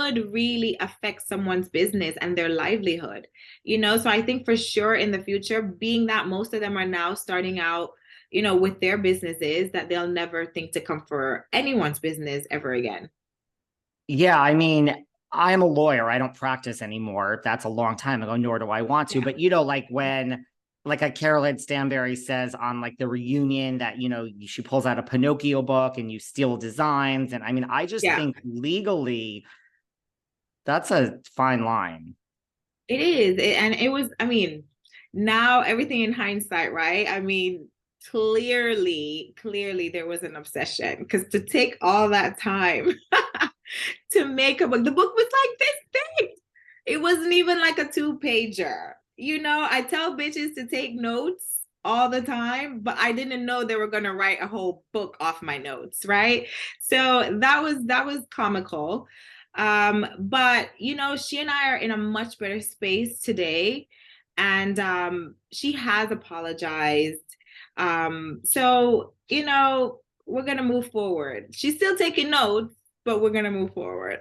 could really affect someone's business and their livelihood, you know? So I think for sure in the future, being that most of them are now starting out, you know, with their businesses, that they'll never think to come for anyone's business ever again. Yeah, I mean, I'm a lawyer. I don't practice anymore. That's a long time ago, nor do I want to. Yeah. But like when like a Caroline Stanbury says on like the reunion that, she pulls out a Pinocchio book and you steal designs. And I mean, I just Yeah, think legally that's a fine line. it is. And it was, I mean, now everything in hindsight, right? I mean, clearly there was an obsession because to take all that time to make a book, the book was like this thing. It wasn't even like a two-pager. You know, I tell bitches to take notes all the time, but I didn't know they were gonna write a whole book off my notes, right? So that was comical. But you know, she and I are in a much better space today, and she has apologized. So you know, we're gonna move forward. She's still taking notes, but we're gonna move forward.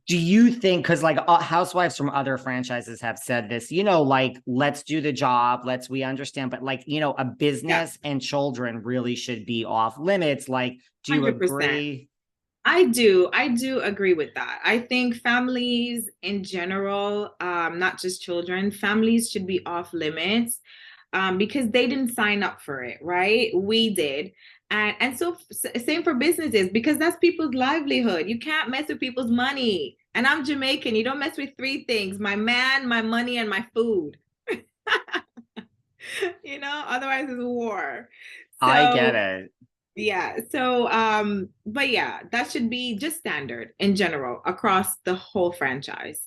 Do you think, because like housewives from other franchises have said this, like, let's do the job, we understand, but like, a Yeah, business and children really should be off limits. Like, do you 100%. agree? I do agree with that. I think families in general, not just children, families should be off limits, because they didn't sign up for it, right? We did. And so same for businesses, because that's people's livelihood. You can't mess with people's money. And I'm Jamaican. You don't mess with three things: my man, my money, and my food. You know, otherwise it's war. I get So it. yeah. So, but yeah, that should be just standard in general across the whole franchise.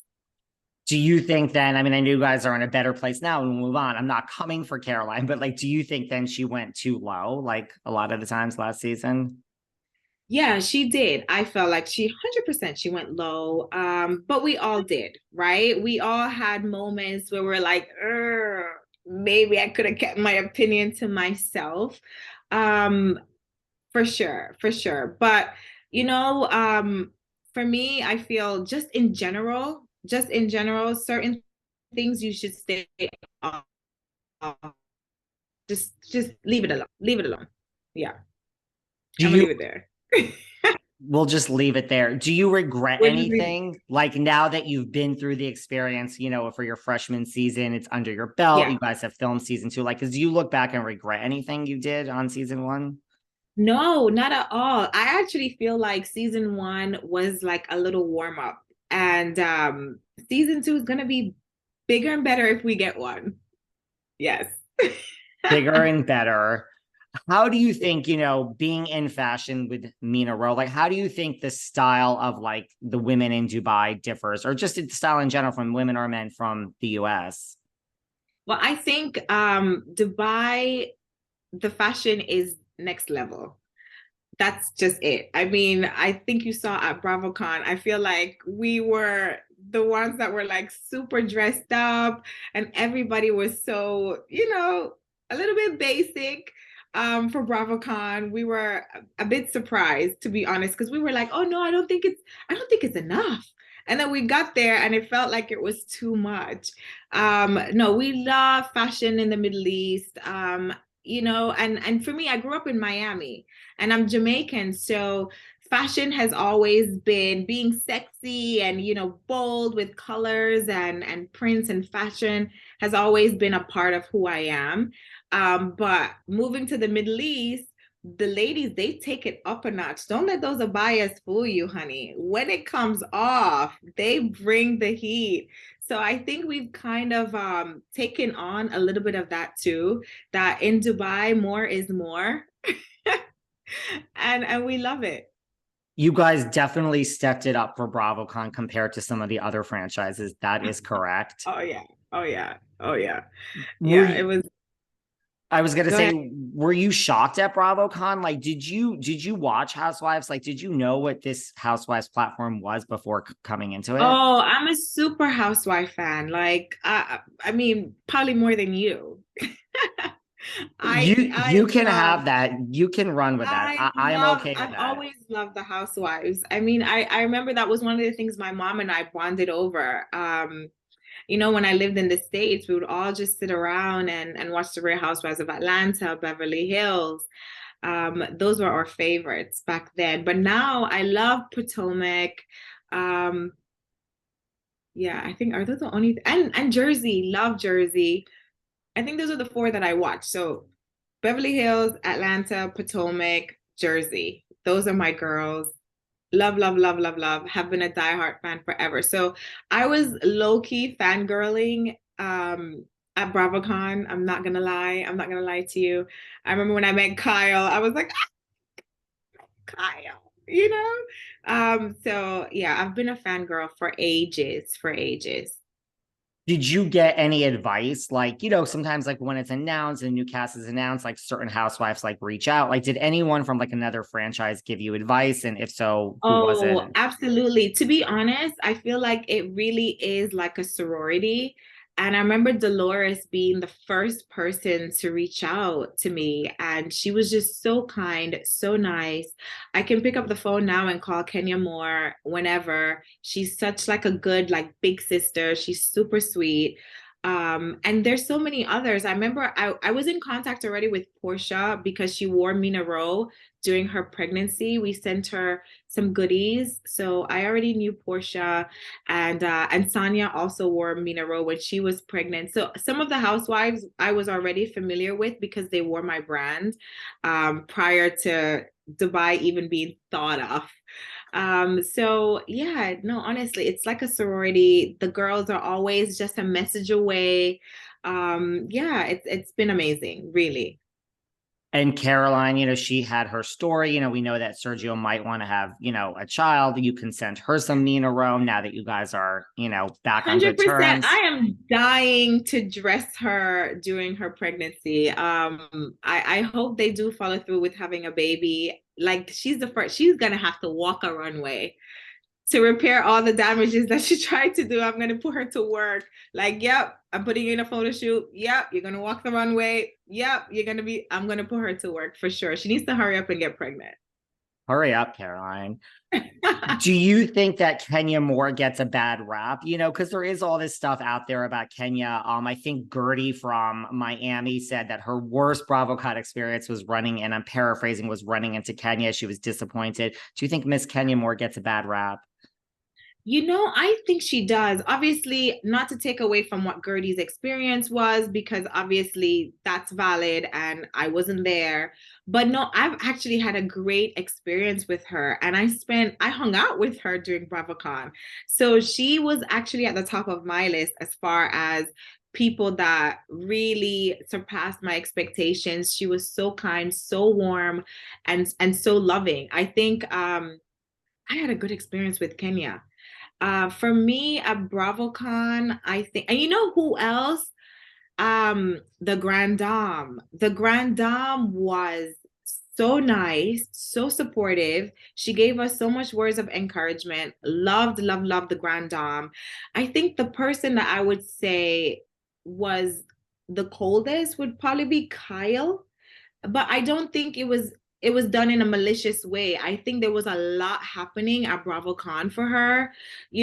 Do you think then, I mean, I know you guys are in a better place now and we'll move on. I'm not coming for Caroline, but like, do you think then she went too low, like a lot of the times last season? Yeah, she did. I felt like she 100% she went low. But we all did, right? We all had moments where we're like, maybe I could have kept my opinion to myself. Um, for sure, for sure. But you know, for me, I feel just in general, certain things you should stay off. Just leave it alone. Leave it alone. Yeah, Do I'm gonna you leave it there. We'll just leave it there. Do you regret We'll just leave it. anything? Like now that you've been through the experience, for your freshman season, it's under your belt. Yeah. You guys have filmed season two. Like, do you look back and regret anything you did on season one? No, not at all. I actually feel like season one was like a little warm up, and season two is gonna be bigger and better if we get one. Yes. Bigger and better. How do you think, being in fashion with Mina Rowe, like, how do you think the style of like the women in Dubai differs, or just the style in general from women or men from the US? Well, I think Dubai, the fashion is next level. That's just it. I mean, I think you saw at BravoCon, I feel like we were the ones that were like super dressed up, and everybody was so, you know, a little bit basic for BravoCon. We were a bit surprised, to be honest, because we were like, oh no, I don't think it's enough. And then we got there and it felt like it was too much. No, we love fashion in the Middle East. You know, and for me, I grew up in Miami and I'm Jamaican, so fashion has always been being sexy and you know bold with colors and prints and fashion has always been a part of who I am. But moving to the Middle East, the ladies they take it up a notch. Don't let those abayas fool you, honey. When it comes off, they bring the heat. So I think we've kind of taken on a little bit of that too. That in Dubai, more is more, and we love it. You guys definitely stepped it up for BravoCon compared to some of the other franchises. That is correct. Oh yeah, oh yeah, oh yeah, Were yeah. It you, was. I was gonna Go ahead. say, were you shocked at BravoCon? Like, did you watch Housewives? Like, did you know what this Housewives platform was before coming into it? Oh, I'm a super Housewife fan. Like, I mean, probably more than you. You can have that. You can run with that. I am okay with I've that. always loved the Housewives. I mean, I remember that was one of the things my mom and I bonded over. You know, when I lived in the States, we would all just sit around and watch the Real Housewives of Atlanta, Beverly Hills. Those were our favorites back then. But now I love Potomac. Um, yeah, I think are those the only and Jersey, love Jersey. I think those are the four that I watch. So Beverly Hills, Atlanta, Potomac, Jersey. Those are my girls. Love, love, love, love, love. Have been a diehard fan forever. So I was low-key fangirling at BravoCon. I'm not gonna lie. I'm not gonna lie to you. I remember when I met Kyle, I was like, ah, Kyle, you know? So yeah, I've been a fangirl for ages, for ages. Did you get any advice? Like, you know, sometimes like when it's announced and new cast is announced, like certain housewives like reach out. Like, did anyone from like another franchise give you advice? And if so, who was it? Oh, absolutely. To be honest, I feel like it really is like a sorority. And I remember Dolores being the first person to reach out to me, and she was just so kind, so nice. I can pick up the phone now and call Kenya Moore whenever. She's such like a good, like big sister. She's super sweet. And there's so many others. I remember I was in contact already with Portia because she wore Mina Rowe during her pregnancy. We sent her some goodies. So I already knew Portia, and Sonia also wore Mina Rowe when she was pregnant. So some of the housewives I was already familiar with because they wore my brand prior to Dubai even being thought of. So yeah, no, honestly, it's like a sorority. The girls are always just a message away. Yeah, it's been amazing, really. And Caroline, you know, she had her story. You know, we know that Sergio might want to have, you know, a child. You can send her some Nina Rome now that you guys are, you know, back on good 100%. I terms. am dying to dress her during her pregnancy. I hope they do follow through with having a baby. Like she's the first, she's gonna have to walk a runway to repair all the damages that she tried to do. I'm gonna put her to work. Like, yep, I'm putting you in a photo shoot. Yep, you're gonna walk the runway. Yep, I'm gonna put her to work for sure. She needs to hurry up and get pregnant. Hurry up, Caroline. Do you think that Kenya Moore gets a bad rap? You know, because there is all this stuff out there about Kenya. I think Gertie from Miami said that her worst BravoCon experience was running, and I'm paraphrasing, was running into Kenya. She was disappointed. Do you think Miss Kenya Moore gets a bad rap? You know, I think she does. Obviously, not to take away from what Gertie's experience was, because obviously that's valid and I wasn't there. But no, I've actually had a great experience with her. And I hung out with her during BravoCon. So she was actually at the top of my list as far as people that really surpassed my expectations. She was so kind, so warm, and so loving. I think I had a good experience with Kenya. For me, at BravoCon, I think, and you know who else? The Grand Dame. The Grand Dame was so nice, so supportive. She gave us so much words of encouragement. Loved, loved, loved the Grand Dame. I think the person that I would say was the coldest would probably be Kyle, but I don't think it was done in a malicious way. I think there was a lot happening at BravoCon for her. You